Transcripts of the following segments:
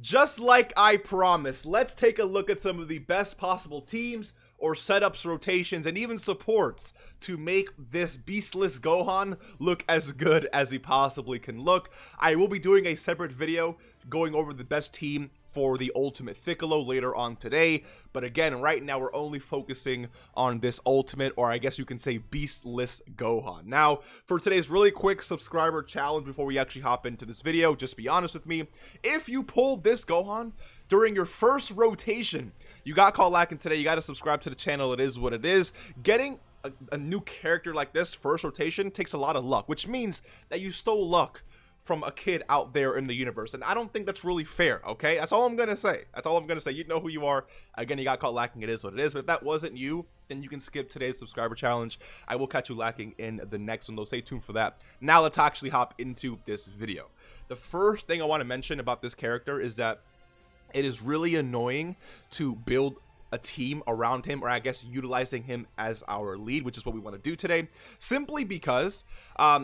Just like I promised, let's take a look at some of the best possible teams or setups, rotations, and even supports to make this beastless Gohan look as good as he possibly can look. I will be doing a separate video going over the best team for the Ultimate Piccolo later on today, but again, right now we're only focusing on this Ultimate, or I guess you can say beastless Gohan. Now, for today's really quick subscriber challenge before we actually hop into this video, just be honest with me, if you pulled this Gohan during your first rotation, you got caught lacking today, you got to subscribe to the channel. It is what it is. Getting a new character like this first rotation takes a lot of luck, which means that you stole luck from a kid out there in the universe, and I don't think that's really fair. Okay, that's all I'm gonna say. That's all I'm gonna say. You know who you are. Again, you got caught lacking. It is what it is. But if that wasn't you, then you can skip today's subscriber challenge. I will catch you lacking in the next one, though. Stay tuned for that. Now let's actually hop into this video. The first thing I want to mention about this character is that it is really annoying to build a team around him, or I guess utilizing him as our lead, which is what we want to do today, simply because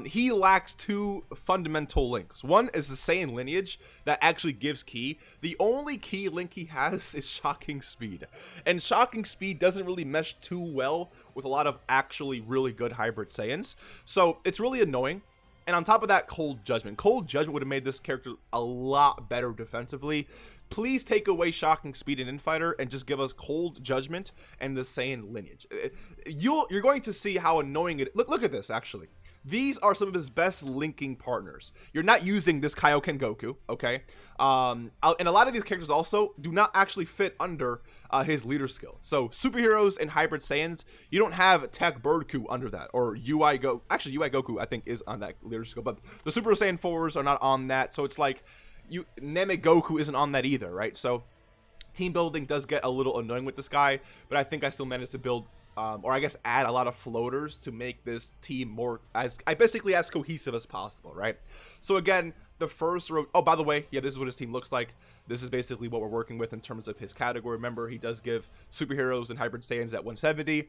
he lacks two fundamental links. One is the Saiyan lineage that actually gives ki. The only key link he has is shocking speed, and shocking speed doesn't really mesh too well with a lot of actually really good hybrid Saiyans, so it's really annoying. And on top of that, Cold Judgment would have made this character a lot better defensively. Please take away shocking speed and infighter and just give us Cold Judgment and the Saiyan lineage. You're going to see how annoying it. Look at this. Actually, these are some of his best linking partners. You're not using this Kaioken Goku, okay? And a lot of these characters also do not actually fit under his leader skill. So superheroes and hybrid Saiyans, you don't have Tech Birdku under that, or UI Go. Actually, UI Goku I think is on that leader skill, but the Super Saiyan 4s are not on that. So it's like Namek Goku isn't on that either, right? So team building does get a little annoying with this guy, but I think I still managed to build or I guess add a lot of floaters to make this team more as cohesive as possible, right? So again, the first oh, by the way, yeah, this is what his team looks like. This is basically what we're working with in terms of his category. Remember, he does give superheroes and hybrid Saiyans at 170,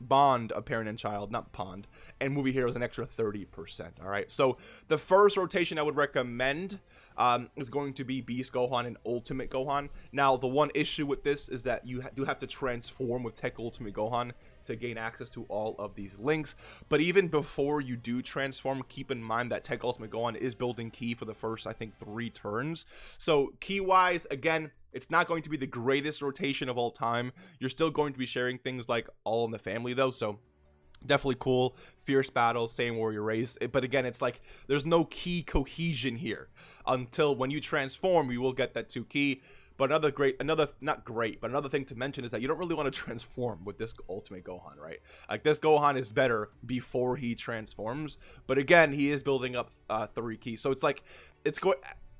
Bond, a parent and child, not Pond, and movie heroes an extra 30%. All right, so the first rotation I would recommend is going to be Beast Gohan and Ultimate Gohan. Now, the one issue with this is that you do have to transform with Tech Ultimate Gohan to gain access to all of these links. But even before you do transform, keep in mind that Tech Ultimate Gohan is building ki for the first, I think, 3 turns. So ki-wise, again, it's not going to be the greatest rotation of all time. You're still going to be sharing things like All in the Family, though, so definitely cool. Fierce Battle, Saiyan Warrior Race. But again, it's like there's no ki cohesion here until when you transform, you will get that 2 ki. But another thing to mention is that you don't really want to transform with this Ultimate Gohan, right? Like, this Gohan is better before he transforms, but again, he is building up 3 ki. So it's like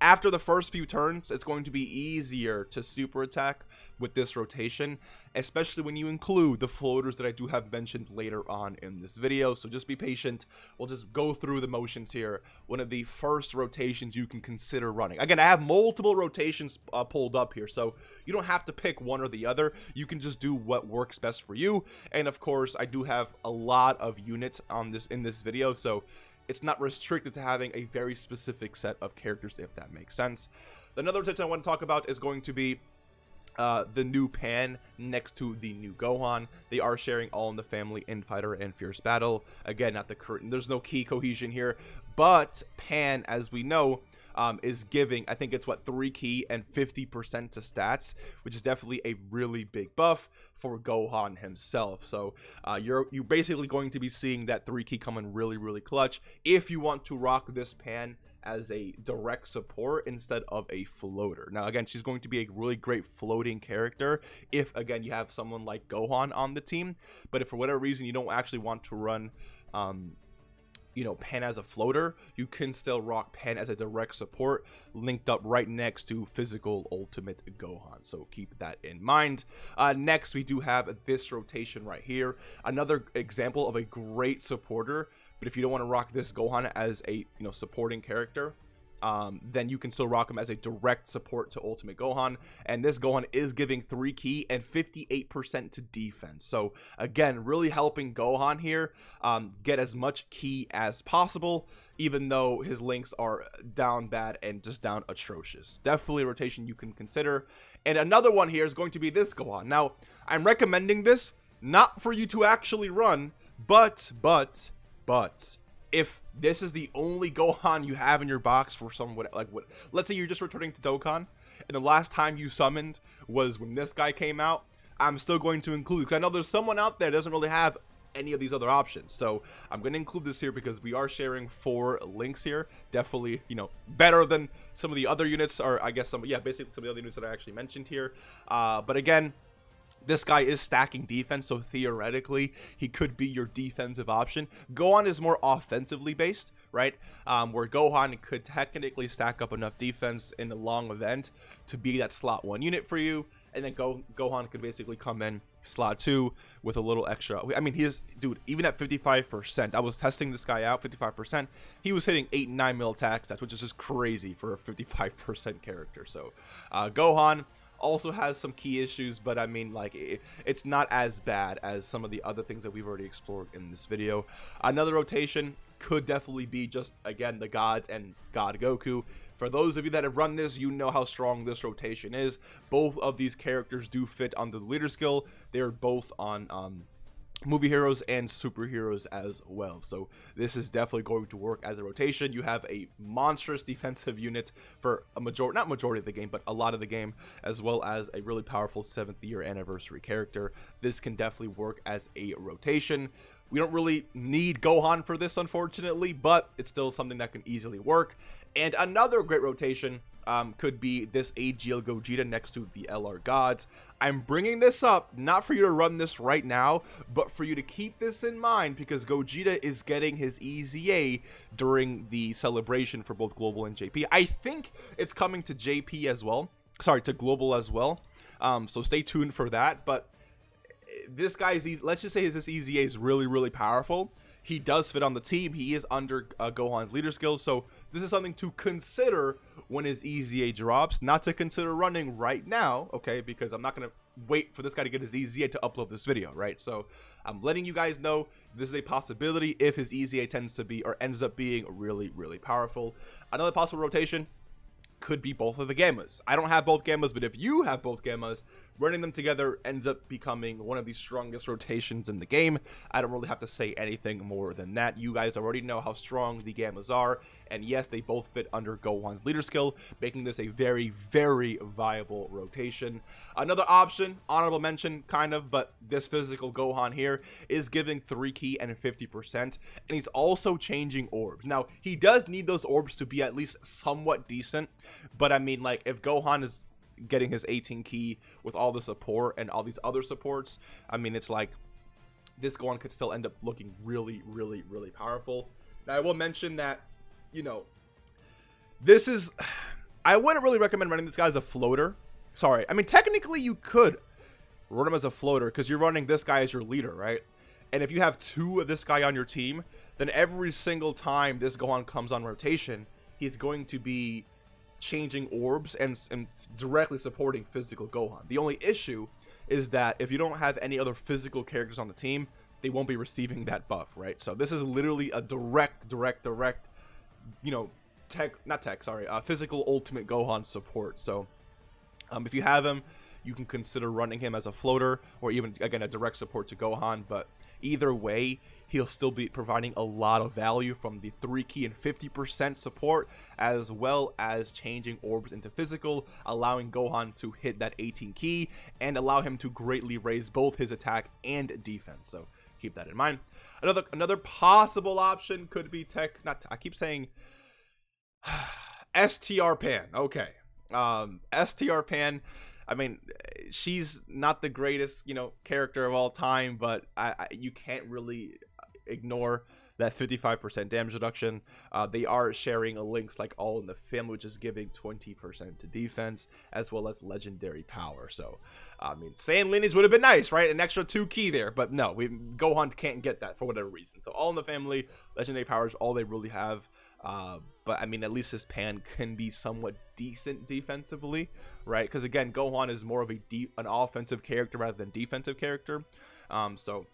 after the first few turns, it's going to be easier to super attack with this rotation, especially when you include the floaters that I do have mentioned later on in this video. So just be patient. We'll just go through the motions here. One of the first rotations you can consider running. Again, I have multiple rotations pulled up here, so you don't have to pick one or the other. You can just do what works best for you. And of course, I do have a lot of units on in this video, so it's not restricted to having a very specific set of characters, if that makes sense. Another rotation I want to talk about is going to be the new Pan next to the new Gohan. They are sharing All in the Family, Infighter, and Fierce Battle. Again, not the current. There's no key cohesion here, but Pan, as we know, is giving, I think it's what, 3 ki and 50% to stats, which is definitely a really big buff for Gohan himself. So you're basically going to be seeing that 3 ki come in really, really clutch if you want to rock this Pan as a direct support instead of a floater. Now, again, she's going to be a really great floating character if, again, you have someone like Gohan on the team. But if for whatever reason you don't actually want to run Pan as a floater, you can still rock Pan as a direct support linked up right next to physical Ultimate Gohan, so keep that in mind. Next, we do have this rotation right here, another example of a great supporter. But if you don't want to rock this Gohan as a supporting character, then you can still rock him as a direct support to Ultimate Gohan. And this Gohan is giving 3 ki and 58% to defense. So again, really helping Gohan here get as much ki as possible, even though his links are down bad and just down atrocious. Definitely a rotation you can consider. And another one here is going to be this Gohan. Now, I'm recommending this not for you to actually run, but if this is the only Gohan you have in your box for someone, like what, let's say you're just returning to Dokkan, and the last time you summoned was when this guy came out, I'm still going to include, because I know there's someone out there that doesn't really have any of these other options. So I'm going to include this here because we are sharing 4 links here. Definitely, you know, better than some of the other units, or I guess basically some of the other units that I actually mentioned here. But again, this guy is stacking defense, so theoretically he could be your defensive option. Gohan is more offensively based, right? Where Gohan could technically stack up enough defense in a long event to be that slot 1 unit for you, and then Gohan could basically come in slot 2 with a little extra. I mean, he is, dude, even at 55%, I was testing this guy out, 55%, he was hitting 8 and 9 mil attack stats, which is just crazy for a 55% character. So Gohan also has some key issues, but I mean, like, it's not as bad as some of the other things that we've already explored in this video. Another rotation could definitely be just, again, the gods and God Goku. For those of you that have run this, you know how strong this rotation is. Both of these characters do fit on the leader skill. They're both on movie heroes and superheroes as well, so this is definitely going to work as a rotation. You have a monstrous defensive unit for a not majority of the game, but a lot of the game, as well as a really powerful 7th year anniversary character. This can definitely work as a rotation. We don't really need Gohan for this, unfortunately, but it's still something that can easily work. And another great rotation could be this AGL Gogeta next to the LR Gods. I'm bringing this up not for you to run this right now, but for you to keep this in mind, because Gogeta is getting his EZA during the celebration for both Global and JP. I think it's coming to JP as well. Sorry, to Global as well. So stay tuned for that. But this guy's, let's just say this EZA is really, really powerful. He does fit on the team. He is under Gohan's leader skills, so this is something to consider when his EZA drops. Not to consider running right now, okay, because I'm not going to wait for this guy to get his EZA to upload this video, right? So I'm letting you guys know this is a possibility if his EZA tends to be, or ends up being, really, really powerful. Another possible rotation could be both of the Gammas. I don't have both Gammas, but if you have both Gammas, running them together ends up becoming one of the strongest rotations in the game. I don't really have to say anything more than that. You guys already know how strong the Gammas are, and yes, they both fit under Gohan's leader skill, making this a very, very viable rotation. Another option, honorable mention kind of, but this physical Gohan here is giving 3 ki and 50%, and he's also changing orbs. Now, he does need those orbs to be at least somewhat decent, but I mean, like, if Gohan is getting his 18 ki with all the support and all these other supports, I mean, it's like this Gohan could still end up looking really, really, really powerful. Now, I will mention that, you know, this is, I wouldn't really recommend running this guy as a floater. Sorry, I mean, technically you could run him as a floater because you're running this guy as your leader, right? And if you have 2 of this guy on your team, then every single time this Gohan comes on rotation, he's going to be changing orbs and directly supporting physical Gohan. The only issue is that if you don't have any other physical characters on the team, they won't be receiving that buff, right? So this is literally a direct, you know, physical Ultimate Gohan support. So if you have him, you can consider running him as a floater, or even, again, a direct support to Gohan. But either way, he'll still be providing a lot of value from the 3 ki and 50% support, as well as changing orbs into physical, allowing Gohan to hit that 18 ki and allow him to greatly raise both his attack and defense. So keep that in mind. Another possible option could be I keep saying STR Pan. Okay. STR Pan, I mean, she's not the greatest, you know, character of all time, but you can't really ignore that 55% damage reduction. They are sharing links like All in the Family, which is giving 20% to defense, as well as legendary power. So, I mean, Saiyan lineage would have been nice, right? An extra 2 ki there, but no, Gohan can't get that for whatever reason. So, All in the Family, legendary power is all they really have. But I mean, at least his pan can be somewhat decent defensively, right? Because again, Gohan is more of an offensive character rather than defensive character. So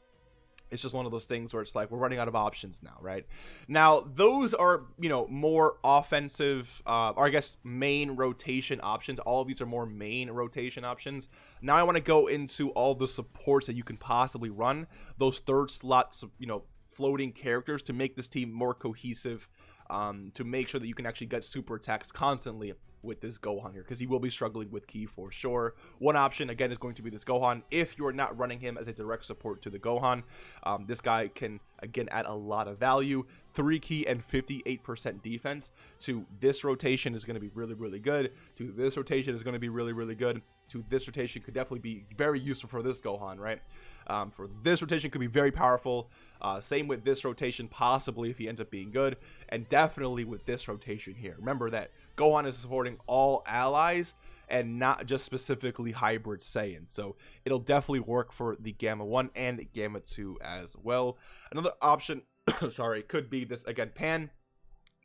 it's just one of those things where it's like we're running out of options now, right? Now those are, you know, more offensive, or I guess main rotation options. All of these are more main rotation options. Now I want to go into all the supports that you can possibly run, those third slots, you know, floating characters to make this team more cohesive. To make sure that you can actually get super attacks constantly with this Gohan here, because he will be struggling with ki for sure. One option again is going to be this Gohan. If you're not running him as a direct support to the Gohan, this guy can again add a lot of value. 3 ki and 58% defense to this rotation is going to be really good. To this rotation is going to be really good. To this rotation could definitely be very useful for this Gohan, right? For this rotation could be very powerful. Same with this rotation, possibly if he ends up being good, and definitely with this rotation here. Remember that Gohan is supporting all allies and not just specifically hybrid Saiyan, so it'll definitely work for the Gamma 1 and Gamma 2 as well. Another option sorry, could be this again Pan,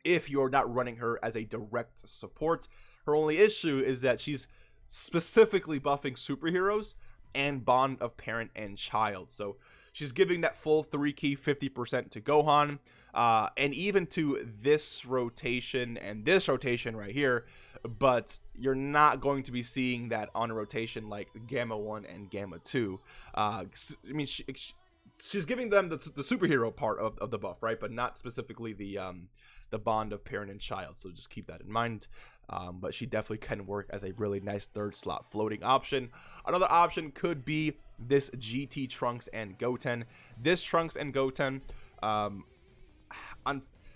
if you're not running her as a direct support. Her only issue is that she's specifically buffing superheroes and bond of parent and child, so she's giving that full 3 ki 50% to Gohan, and even to this rotation and this rotation right here, but you're not going to be seeing that on a rotation like Gamma 1 and Gamma 2. I mean, she's giving them the superhero part of the buff, right, but not specifically the bond of parent and child, so just keep that in mind. But she definitely can work as a really nice third slot floating option. Another option could be this GT Trunks and Goten. This Trunks and Goten,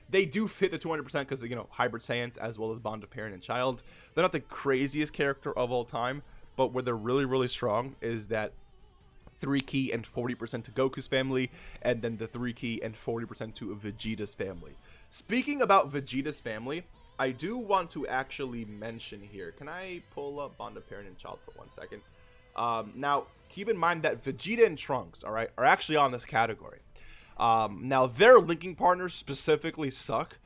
they do fit the 200% because, you know, hybrid Saiyans as well as bond of parent and child. They're not the craziest character of all time, but where they're really strong is that 3 ki and 40% to Goku's family, and then the 3 ki and 40% to Vegeta's family. Speaking about Vegeta's family, I do want to actually mention here. Can I pull up bond of parent and child for 1 second? Now, keep in mind that Vegeta and Trunks, all right, are actually on this category. Now, their linking partners specifically suck,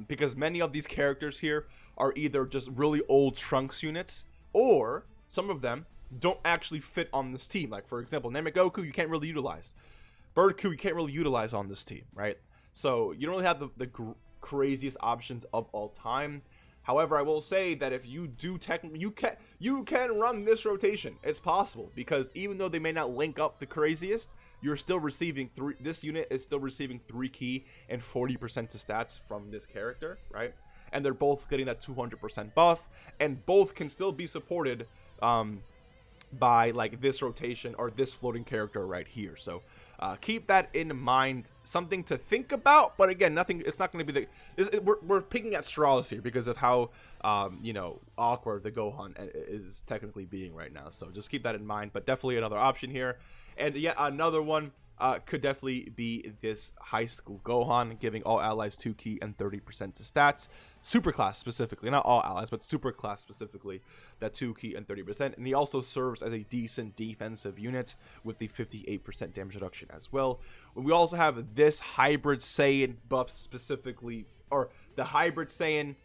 because many of these characters here are either just really old Trunks units, or some of them don't actually fit on this team. Like, for example, Namegoku, you can't really utilize. Birdku, you can't really utilize on this team, right? So, you don't really have the craziest options of all time. However, I will say that if you do technically, you can run this rotation. It's possible, because even though they may not link up the craziest, you're still receiving this unit is still receiving 3 ki and 40% to stats from this character, right? And they're both getting that 200% buff, and both can still be supported by like this rotation or this floating character right here. So keep that in mind, something to think about. But again, nothing, it's not going to be we're picking at straws here because of how you know, awkward the Gohan is technically being right now. So just keep that in mind, but definitely another option here. And yet another one could definitely be this high school Gohan, giving all allies 2 ki and 30% to stats. Superclass specifically, not all allies, but superclass specifically, that 2 ki and 30%. And he also serves as a decent defensive unit with the 58% damage reduction as well. We also have this hybrid Saiyan buff specifically, or the hybrid Saiyan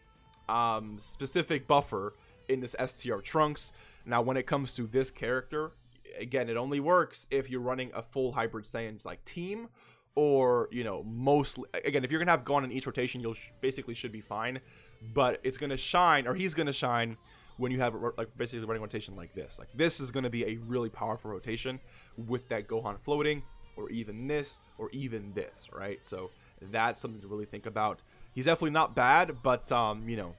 specific buffer in this STR Trunks. Now, when it comes to this character, again, it only works if you're running a full hybrid Saiyans like team, or, you know, mostly, again, if you're gonna have Gohan in each rotation, you'll basically should be fine. But it's gonna shine, or he's gonna shine, when you have like basically running rotation like this. Like, this is gonna be a really powerful rotation with that Gohan floating, or even this, right? So that's something to really think about. He's definitely not bad, but you know,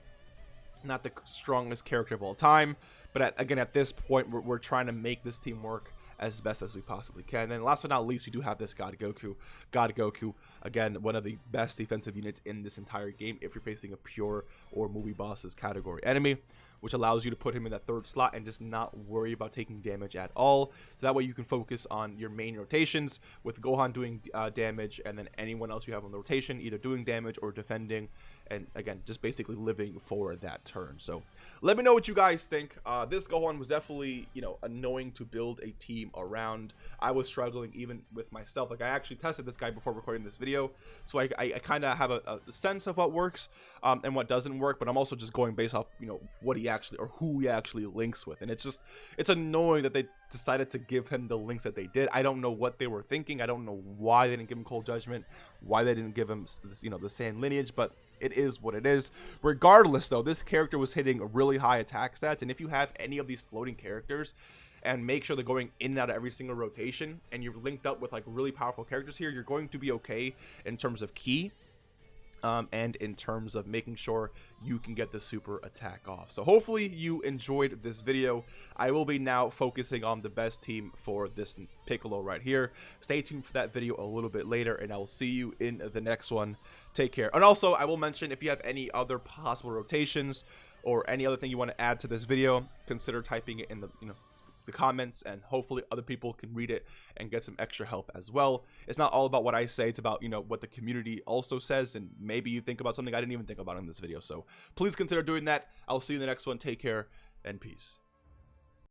not the strongest character of all time. But again, at this point, we're trying to make this team work as best as we possibly can. And then last but not least, we do have this God Goku. God Goku, again, one of the best defensive units in this entire game if you're facing a pure or movie bosses category enemy. which allows you to put him in that third slot and just not worry about taking damage at all. So that way you can focus on your main rotations with Gohan doing damage, and then anyone else you have on the rotation either doing damage or defending, and again, just basically living for that turn. So let me know what you guys think. This Gohan was definitely, you know, annoying to build a team around. I was struggling even with myself. Like, I actually tested this guy before recording this video, so I kind of have a sense of what works and what doesn't work, but I'm also just going based off, you know, what he actually, or who he actually links with. And it's annoying that they decided to give him the links that they did. I don't know what they were thinking. I don't know why they didn't give him Cold Judgment, why they didn't give him, you know, the Sand Lineage, but it is what it is. Regardless, though, this character was hitting really high attack stats, and if you have any of these floating characters and make sure they're going in and out of every single rotation, and you're linked up with like really powerful characters here, you're going to be okay in terms of ki. And in terms of making sure you can get the super attack off. So hopefully you enjoyed this video. I will be now focusing on the best team for this Piccolo right here. Stay tuned for that video a little bit later, and I will see you in the next one. Take care. And also, I will mention, if you have any other possible rotations or any other thing you want to add to this video, consider typing it in the, you know, the comments, and hopefully other people can read it and get some extra help as well. It's not all about what I say, it's about, you know, what the community also says, and maybe you think about something I didn't even think about in this video. So please consider doing that. I'll see you in the next one. Take care and peace.